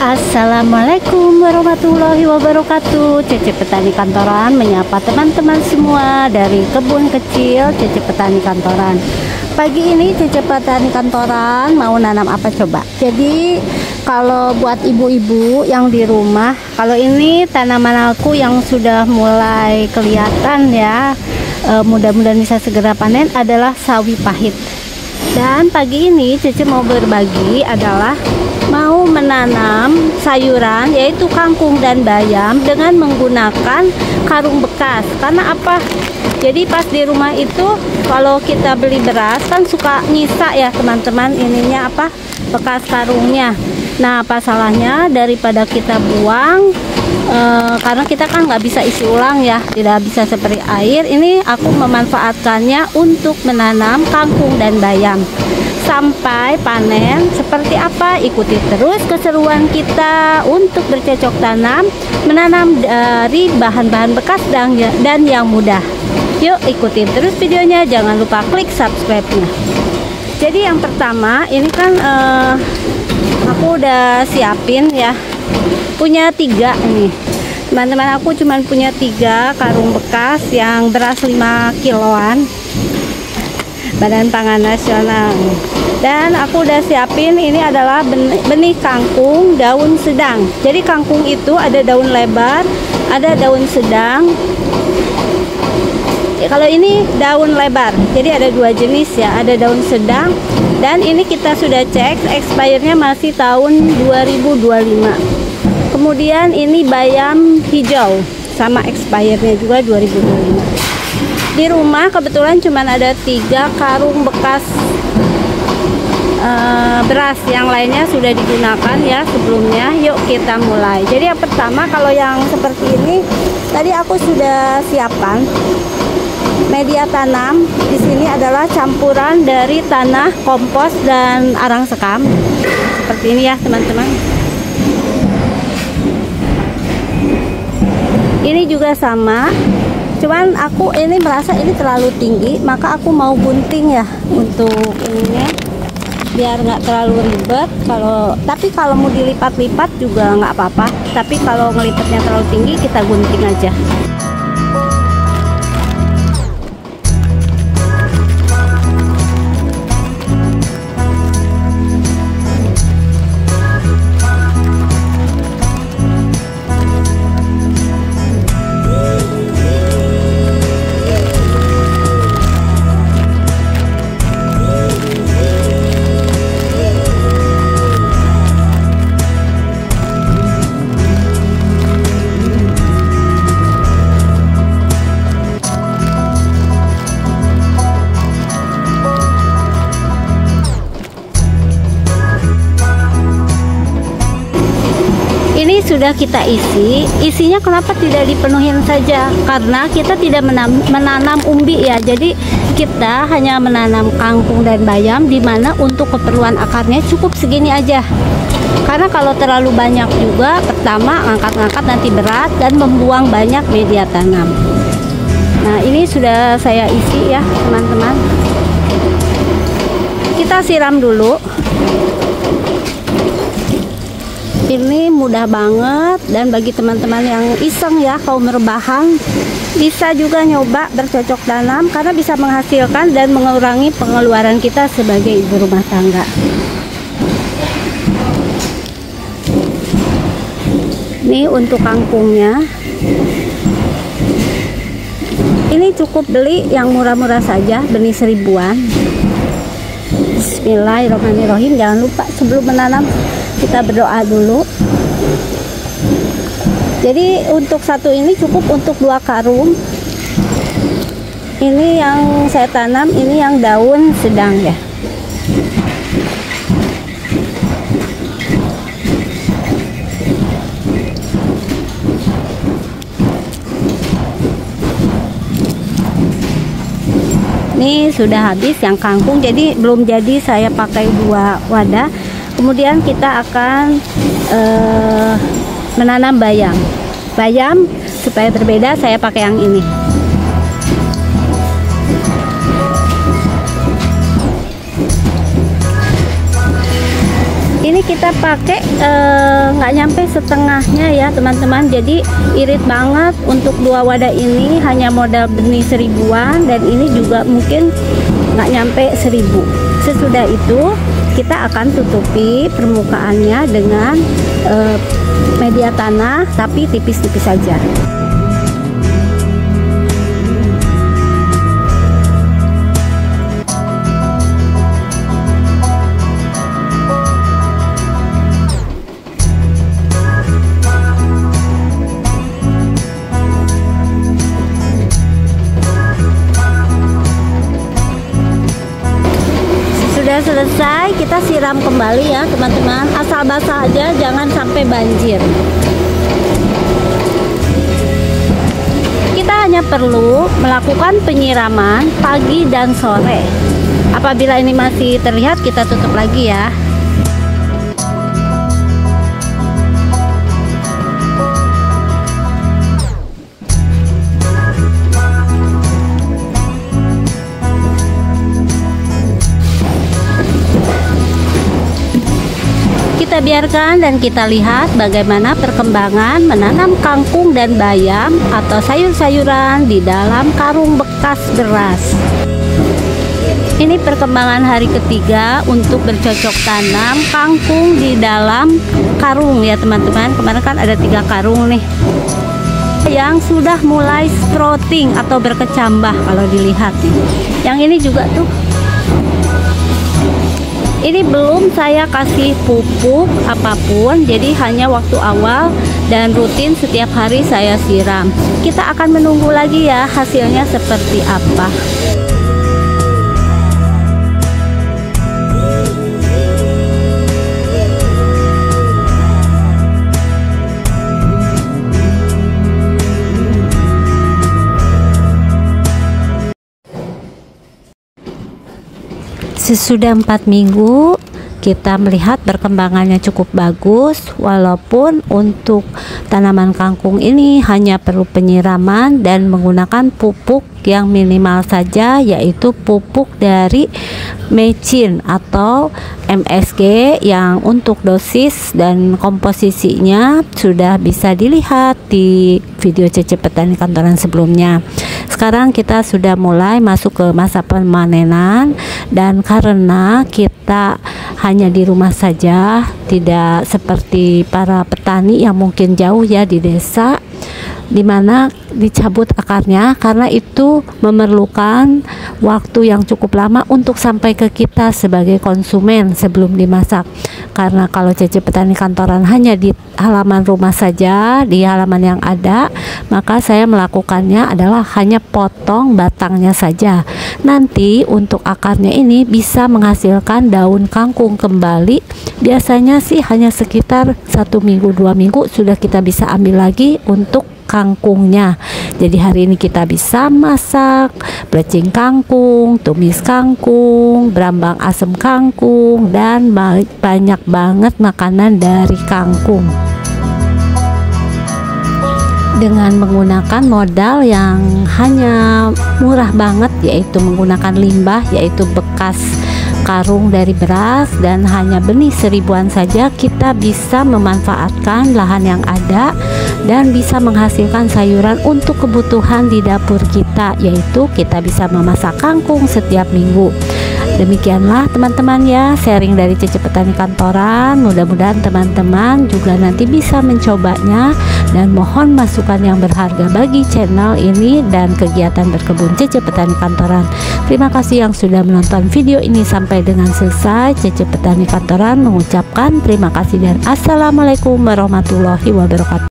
Assalamualaikum warahmatullahi wabarakatuh. Cece Petani Kantoran menyapa teman-teman semua dari kebun kecil Cece Petani Kantoran. Pagi ini Cece Petani Kantoran mau nanam apa coba? Jadi kalau buat ibu-ibu yang di rumah, kalau ini tanaman aku yang sudah mulai kelihatan ya, mudah-mudahan bisa segera panen adalah sawi pahit. Dan pagi ini Cece mau berbagi adalah mau menanam sayuran yaitu kangkung dan bayam dengan menggunakan karung bekas. Karena apa? Jadi pas di rumah itu kalau kita beli beras kan suka nyisa ya teman-teman, ininya apa, bekas karungnya. Nah apa salahnya daripada kita buang, karena kita kan nggak bisa isi ulang ya, tidak bisa seperti air. Ini aku memanfaatkannya untuk menanam kangkung dan bayam sampai panen. Seperti apa? Ikuti terus keseruan kita untuk bercocok tanam, menanam dari bahan-bahan bekas dan yang mudah. Yuk ikutin terus videonya, jangan lupa klik subscribe-nya. Jadi yang pertama ini kan aku udah siapin ya, punya 3 nih teman-teman. Aku cuman punya 3 karung bekas yang beras 5 kiloan Badan Pangan Nasional. Dan aku udah siapin, ini adalah benih kangkung daun sedang. Jadi kangkung itu ada daun lebar, ada daun sedang. Kalau ini daun lebar, jadi ada 2 jenis ya, ada daun sedang. Dan ini kita sudah cek expirednya masih tahun 2025. Kemudian ini bayam hijau, sama expirednya juga 2025. Di rumah kebetulan cuma ada 3 karung bekas beras, yang lainnya sudah digunakan ya sebelumnya. Yuk kita mulai. Jadi yang pertama, kalau yang seperti ini tadi aku sudah siapkan media tanam. Di sini adalah campuran dari tanah, kompos dan arang sekam. Seperti ini ya teman-teman. Ini juga sama. Cuman aku ini merasa ini terlalu tinggi, maka aku mau gunting ya untuk ininya, biar nggak terlalu ribet. Tapi kalau mau dilipat-lipat juga nggak apa-apa. Tapi kalau ngelipatnya terlalu tinggi, kita gunting aja. Sudah kita isinya kenapa tidak dipenuhin saja? Karena kita tidak menanam umbi ya. Jadi kita hanya menanam kangkung dan bayam, dimana untuk keperluan akarnya cukup segini aja. Karena kalau terlalu banyak juga, pertama angkat-angkat nanti berat dan membuang banyak media tanam. Nah ini sudah saya isi ya teman-teman. Kita siram dulu. Ini mudah banget, dan bagi teman-teman yang iseng ya, kaum rebahan, bisa juga nyoba bercocok tanam karena bisa menghasilkan dan mengurangi pengeluaran kita sebagai ibu rumah tangga. Ini untuk kangkungnya. Ini cukup beli yang murah-murah saja, benih 1000-an. Bismillahirrahmanirrahim. Jangan lupa sebelum menanam kita berdoa dulu. Jadi untuk satu ini cukup untuk 2 karung. Ini yang saya tanam, ini yang daun sedang ya. Ini sudah habis yang kangkung, jadi belum jadi saya pakai 2 wadah. Kemudian kita akan menanam bayam. Bayam supaya berbeda saya pakai yang ini. Ini ini kita pakai nggak nyampe setengahnya ya teman-teman, jadi irit banget. Untuk 2 wadah ini hanya modal benih 1000-an, dan ini juga mungkin nggak nyampe 1000. Sesudah itu kita akan tutupi permukaannya dengan media tanah, tapi tipis-tipis saja. Selesai, kita siram kembali ya teman-teman, asal basah aja, jangan sampai banjir. Kita hanya perlu melakukan penyiraman pagi dan sore. Apabila ini masih terlihat, kita tutup lagi ya. Kita biarkan dan kita lihat bagaimana perkembangan menanam kangkung dan bayam atau sayur-sayuran di dalam karung bekas beras. Ini perkembangan hari ketiga untuk bercocok tanam kangkung di dalam karung ya teman-teman. Kemarin kan ada 3 karung nih yang sudah mulai sprouting atau berkecambah kalau dilihat. Yang ini juga tuh. Ini belum saya kasih pupuk apapun, jadi hanya waktu awal dan rutin setiap hari saya siram. Kita akan menunggu lagi ya hasilnya seperti apa. Sesudah 4 minggu kita melihat perkembangannya cukup bagus, walaupun untuk tanaman kangkung ini hanya perlu penyiraman dan menggunakan pupuk yang minimal saja, yaitu pupuk dari mecin atau MSG yang untuk dosis dan komposisinya sudah bisa dilihat di video Cece Petani Kantoran sebelumnya. Sekarang kita sudah mulai masuk ke masa pemanenan, dan karena kita hanya di rumah saja, tidak seperti para petani yang mungkin jauh ya di desa, dimana dicabut akarnya, karena itu memerlukan waktu yang cukup lama untuk sampai ke kita sebagai konsumen sebelum dimasak. Karena kalau Cece Petani Kantoran hanya di halaman rumah saja, di halaman yang ada, maka saya melakukannya adalah hanya potong batangnya saja. Nanti untuk akarnya ini bisa menghasilkan daun kangkung kembali. Biasanya sih hanya sekitar 1 minggu 2 minggu sudah kita bisa ambil lagi untuk kangkungnya. Jadi hari ini kita bisa masak plecing kangkung, tumis kangkung, berambang asem kangkung, dan banyak banget makanan dari kangkung dengan menggunakan modal yang hanya murah banget, yaitu menggunakan limbah, yaitu bekas karung dari beras, dan hanya benih 1000-an saja kita bisa memanfaatkan lahan yang ada dan bisa menghasilkan sayuran untuk kebutuhan di dapur kita, yaitu kita bisa memasak kangkung setiap minggu. Demikianlah teman-teman ya, sharing dari Cece Petani Kantoran. Mudah-mudahan teman-teman juga nanti bisa mencobanya, dan mohon masukan yang berharga bagi channel ini dan kegiatan berkebun Cece Petani Kantoran. Terima kasih yang sudah menonton video ini sampai dengan selesai. Cece Petani Kantoran mengucapkan terima kasih dan assalamualaikum warahmatullahi wabarakatuh.